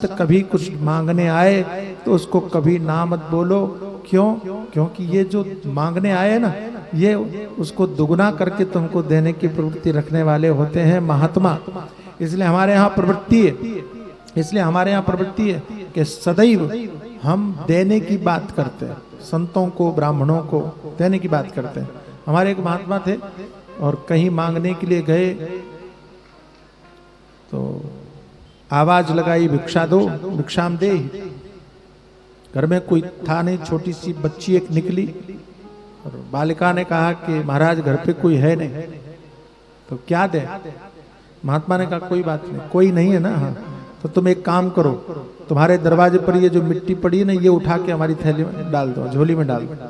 कभी कुछ मांगने आए तो उसको कभी ना मत बोलो। क्यों? क्योंकि ये जो मांगने आए ना, ये उसको दुगना करके तुमको देने की प्रवृत्ति रखने वाले होते हैं महात्मा। इसलिए हमारे यहाँ प्रवृत्ति है, कि सदैव हम देने की बात करते हैं, संतों को ब्राह्मणों को देने की बात करते हैं। हमारे एक महात्मा थे और कहीं मांगने के लिए गए तो आवाज लगाई, भिक्षा दो, भिक्षाम दे। घर में कोई था नहीं, छोटी सी बच्ची एक निकली और बालिका ने कहा कि महाराज घर पे कोई है नहीं, तो क्या दे? महात्मा ने कहा कोई बात नहीं, कोई नहीं है ना। हाँ, तो तुम एक काम करो, तुम्हारे दरवाजे पर ये जो मिट्टी पड़ी है ना, ये उठा के हमारी थैली में डाल दो, झोली में डाल दो।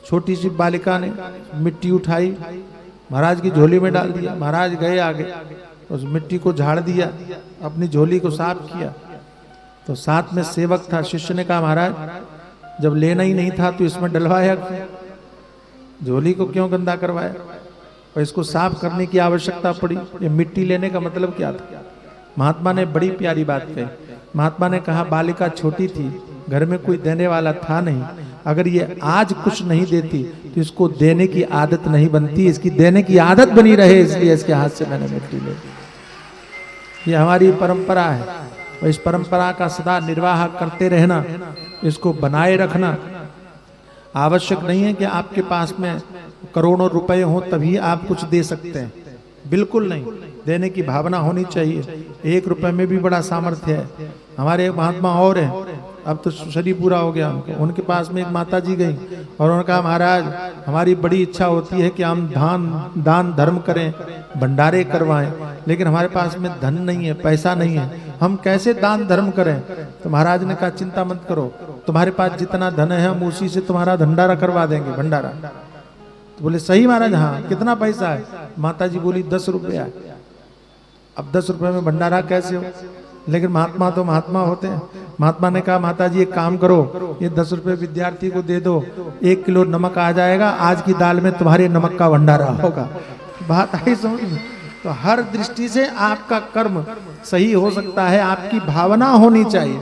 छोटी सी बालिका ने मिट्टी उठाई, महाराज की झोली में डाल दिया। महाराज गए आगे, उस मिट्टी को झाड़ दिया, अपनी झोली को साफ किया। तो साथ में सेवक था, शिष्य ने कहा महाराज जब लेना ही नहीं था तो इसमें डलवाया, झोली को क्यों गंदा करवाया? और इसको साफ करने की आवश्यकता पड़ी, ये मिट्टी लेने का मतलब क्या था? महात्मा ने बड़ी प्यारी बात कही। महात्मा ने कहा बालिका छोटी थी, घर में कोई देने वाला था नहीं, अगर ये आज कुछ नहीं देती तो इसको देने की आदत नहीं बनती, इसकी देने की आदत बनी रहे, इसलिए इसके हाथ से मैंने मिट्टी ले। ये हमारी परंपरा है और इस परंपरा का सदा निर्वाह करते रहना, इसको बनाए रखना। आवश्यक नहीं है कि आपके पास में करोड़ों रुपए हो तभी आप कुछ दे सकते हैं, बिल्कुल नहीं। देने की भावना होनी चाहिए। 1 रुपए में भी बड़ा सामर्थ्य है। हमारे एक महात्मा और हैं, अब तो शरीर पूरा हो गया उनको, उनके पास में एक माता जी गई और उन्होंने कहा महाराज हमारी बड़ी इच्छा होती है कि हम दान धर्म करें, भंडारे करवाएं, लेकिन हमारे पास में धन नहीं है, पैसा नहीं है, हम कैसे दान धर्म करें? तो महाराज ने कहा चिंता मत करो, तुम्हारे पास जितना धन है हम उसी से तुम्हारा भंडारा करवा देंगे, भंडारा। तो बोले सही महाराज? हाँ। कितना पैसा है? माता जी बोली 10 रुपया। अब 10 रुपए में भंडारा कैसे हो? लेकिन महात्मा तो महात्मा होते हैं। महात्मा ने कहा माता जी एक काम करो, ये 10 रुपए विद्यार्थी को दे दो, 1 किलो नमक आ जाएगा, आज की दाल में तुम्हारे नमक का भंडारा होगा। बात आई समझ में? तो हर दृष्टि से आपका कर्म सही हो सकता है, आपकी भावना होनी चाहिए।